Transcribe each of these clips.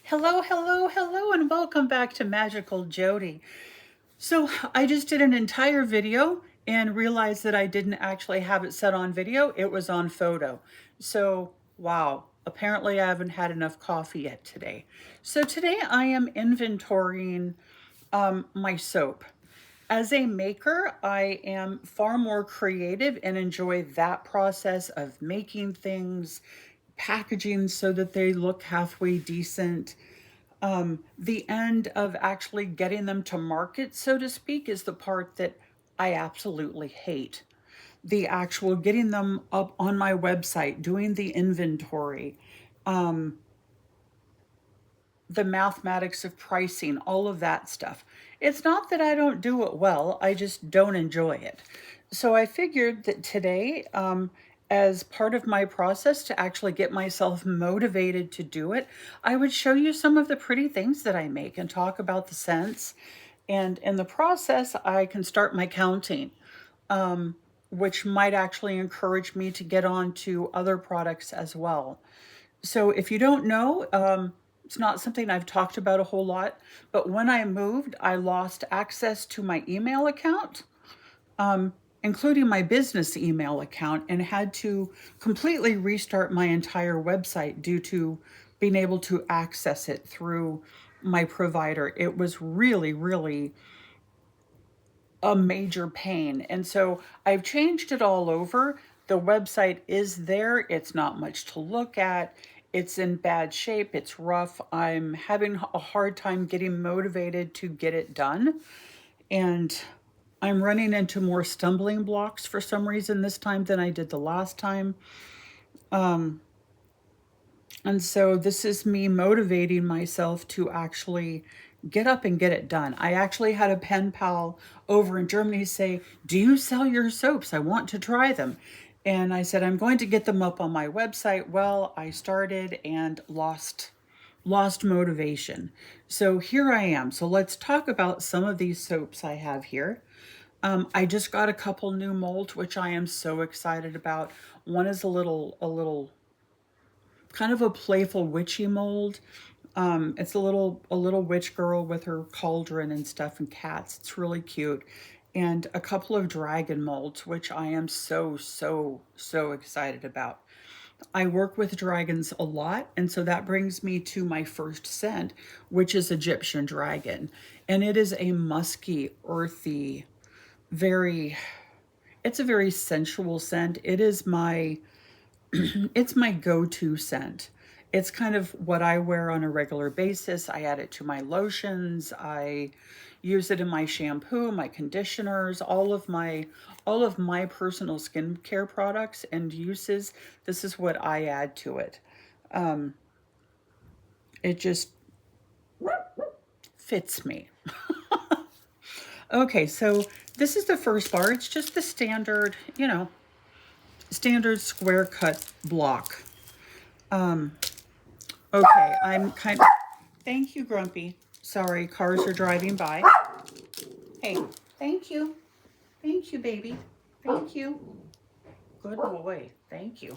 Hello, hello, hello, and welcome back to Magical Jody. So I just did an entire video and realized that I didn't actually have it set on video. It was on photo. So, wow, apparently I haven't had enough coffee yet today. So today I am inventorying my soap. As a maker, I am far more creative and enjoy that process of making things, packaging so that they look halfway decent. The end of actually getting them to market, so to speak, is the part that I absolutely hate. The actual getting them up on my website, doing the inventory, the mathematics of pricing, all of that stuff. It's not that I don't do it well, I just don't enjoy it. So I figured that today, as part of my process to actually get myself motivated to do it, I would show you some of the pretty things that I make and talk about the scents. And in the process, I can start my counting, which might actually encourage me to get on to other products as well. So if you don't know, it's not something I've talked about a whole lot, but when I moved, I lost access to my email account, including my business email account, and had to completely restart my entire website due to being able to access it through my provider. It was really, really a major pain. And so I've changed it all over. The website is there. It's not much to look at. It's in bad shape. It's rough. I'm having a hard time getting motivated to get it done. And I'm running into more stumbling blocks for some reason this time than I did the last time. And so this is me motivating myself to actually get up and get it done. I actually had a pen pal over in Germany say, "Do you sell your soaps? I want to try them." And I said, "I'm going to get them up on my website." Well, I started and lost motivation. So here I am. So let's talk about some of these soaps I have here. I just got a couple new molds, which I am so excited about. One is a little kind of a playful witchy mold. It's a little witch girl with her cauldron and stuff and cats. It's really cute. And a couple of dragon molds, which I am so excited about. I work with dragons a lot, and so that brings me to my first scent, which is Egyptian dragon. And it is a musky, earthy, very it's a very sensual scent. It's my go-to scent. It's kind of what I wear on a regular basis. I add it to my lotions. I use it in my shampoo, my conditioners, all of my personal skincare products and uses. This is what I add to it. It just fits me. Okay, so this is the first bar. It's just the standard, standard square cut block. Okay, I'm kind of. Thank you, Grumpy. Sorry, cars are driving by. Hey, thank you. Thank you, baby. Thank you. Good boy. Thank you.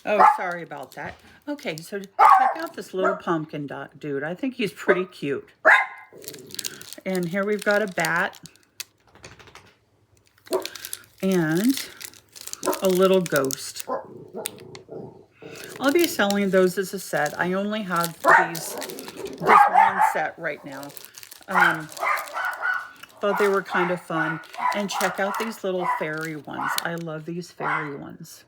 Oh, sorry about that. Okay, so check out this little pumpkin dude. I think he's pretty cute. And here we've got a bat and a little ghost. I'll be selling those as a set. I only have this one set right now. Thought they were kind of fun. And check out these little fairy ones. I love these fairy ones.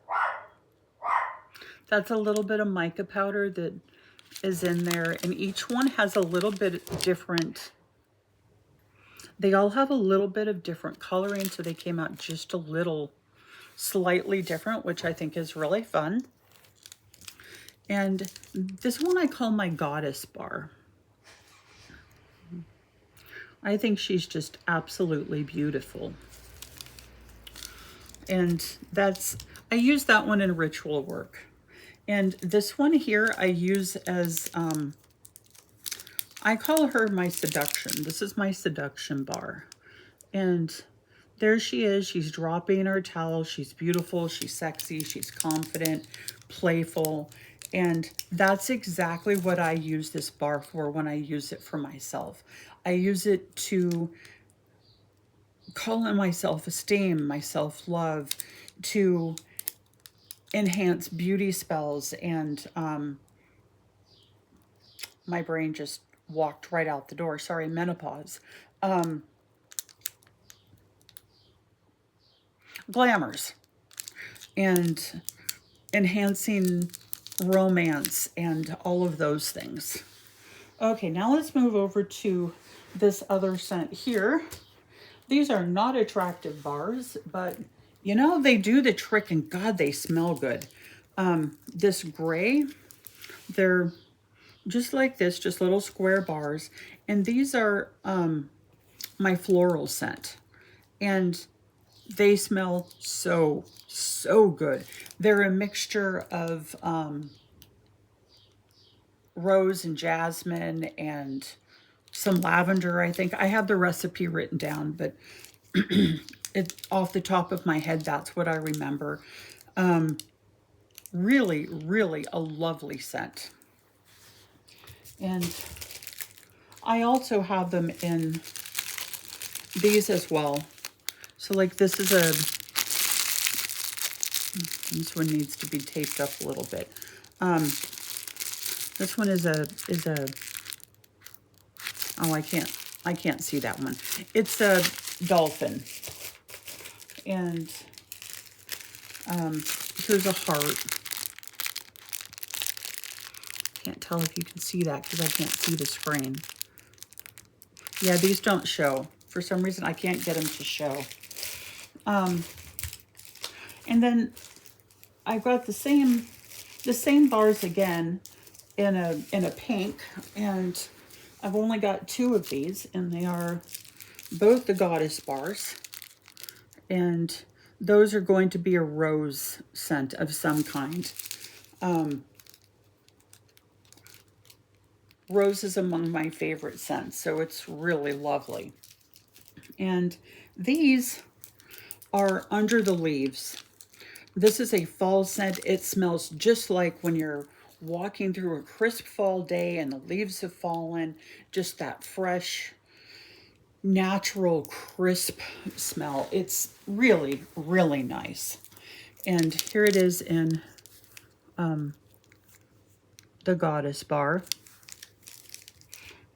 That's a little bit of mica powder that is in there. And each one has a little bit different. They all have a little bit of different coloring. So they came out just a little slightly different, which I think is really fun. And this one I call my goddess bar. I think she's just absolutely beautiful. And I use that one in ritual work. And this one here I use as, I call her my seduction. This is my seduction bar. And there she is. She's dropping her towel. She's beautiful. She's sexy. She's confident, playful. And that's exactly what I use this bar for when I use it for myself. I use it to call in my self-esteem, my self-love, to enhance beauty spells. And my brain just walked right out the door. Sorry, menopause. Glamours and enhancing romance and all of those things. Okay, now let's move over to this other scent here. These are not attractive bars, but you know, they do the trick, and God, they smell good. This gray, they're just like this, just little square bars. And these are my floral scent. And they smell so, so good. They're a mixture of rose and jasmine and some lavender, I think. I have the recipe written down, but it off the top of my head, that's what I remember. Really, really a lovely scent. And I also have them in these as well. So like this is a, this one needs to be taped up a little bit. This one is a, oh, I can't see that one. It's a dolphin. And there's a heart. Can't tell if you can see that because I can't see the screen. Yeah, these don't show. For some reason, I can't get them to show. And then I've got the same bars again in a pink, and I've only got 2 of these, and they are both the Goddess bars, and those are going to be a rose scent of some kind. Rose is among my favorite scents, so it's really lovely. And these are Under the Leaves. This is a fall scent. It smells just like when you're walking through a crisp fall day and the leaves have fallen, just that fresh, natural, crisp smell. It's really, really nice. And here it is in the Goddess bar.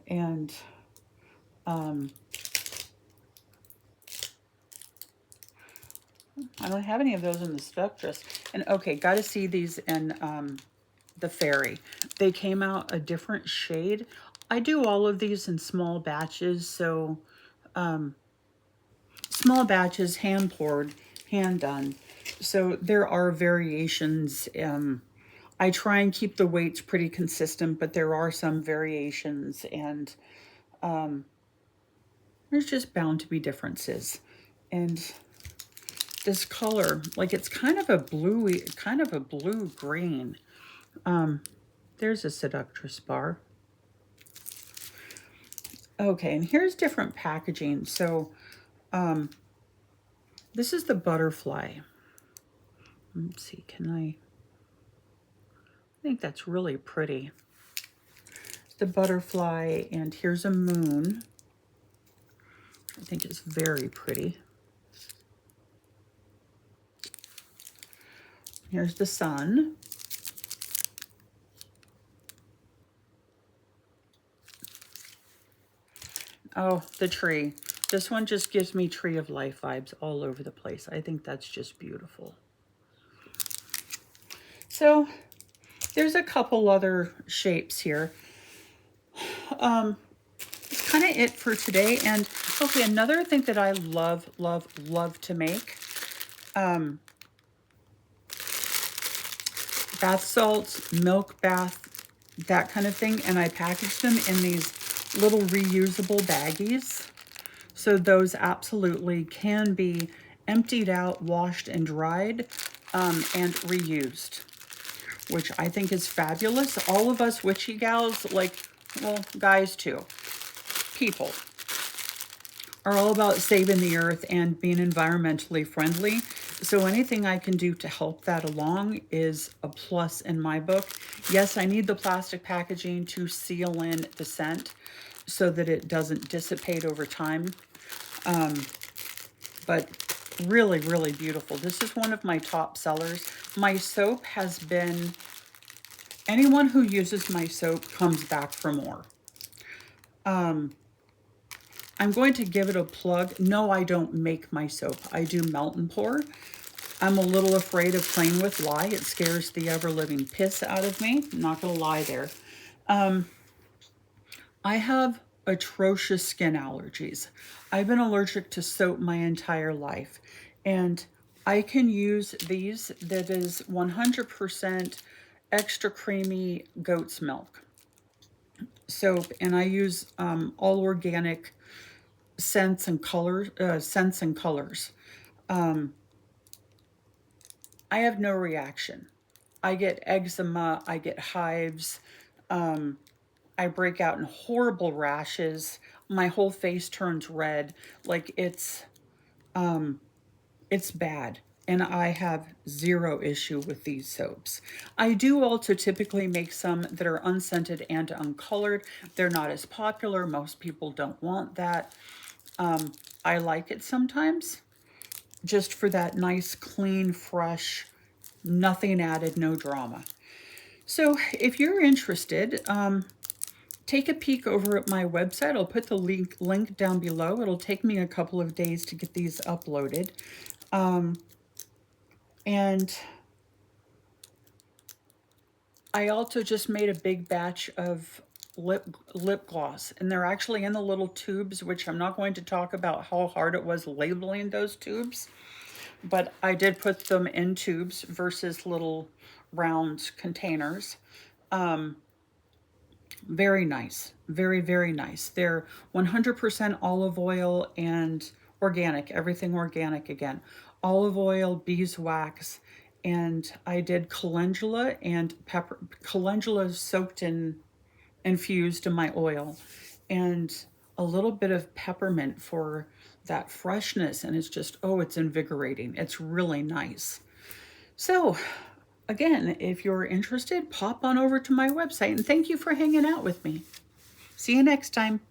And I don't have any of those in the Spectress. And okay, got to see these in the Fairy. They came out a different shade. I do all of these in small batches, so small batches, hand poured, hand done. So there are variations. I try and keep the weights pretty consistent, but there are some variations, and there's just bound to be differences. And this color, like it's kind of a bluey, kind of a blue-green. There's a Seductress bar. Okay, and here's different packaging. So this is the Butterfly. Let's see, I think that's really pretty. The Butterfly, and here's a moon. I think it's very pretty. Here's the sun. Oh, the tree. This one just gives me Tree of Life vibes all over the place. I think that's just beautiful. So there's a couple other shapes here. It's kind of it for today. And okay, another thing that I love, love, love to make. Bath salts, milk bath, that kind of thing. And I package them in these little reusable baggies. So those absolutely can be emptied out, washed and dried, and reused, which I think is fabulous. All of us witchy gals, like, well, guys too, people, are all about saving the earth and being environmentally friendly. So anything I can do to help that along is a plus in my book. Yes, I need the plastic packaging to seal in the scent so that it doesn't dissipate over time. But really, really beautiful. This is one of my top sellers. My soap has been, anyone who uses my soap comes back for more. I'm going to give it a plug. No, I don't make my soap. I do melt and pour. I'm a little afraid of playing with lye. It scares the ever-living piss out of me. I'm not going to lie there. I have atrocious skin allergies. I've been allergic to soap my entire life. And I can use these that is 100% extra creamy goat's milk soap. And I use all organic scents and colors. I have no reaction. I get eczema, I get hives, I break out in horrible rashes. My whole face turns red. Like it's bad. And I have zero issue with these soaps. I do also typically make some that are unscented and uncolored. They're not as popular. Most people don't want that. I like it sometimes just for that nice, clean, fresh, nothing added, no drama. So if you're interested, take a peek over at my website. I'll put the link down below. It'll take me a couple of days to get these uploaded. And I also just made a big batch of lip gloss, and they're actually in the little tubes, which I'm not going to talk about how hard it was labeling those tubes, but I did put them in tubes versus little round containers. Very nice. Very, very nice. They're 100% olive oil and organic, everything organic again. Olive oil, beeswax, and I did calendula and pepper. Calendula soaked in, infused in my oil, and a little bit of peppermint for that freshness. And it's just, oh, it's invigorating. It's really nice. So, again, if you're interested, pop on over to my website, and thank you for hanging out with me. See you next time.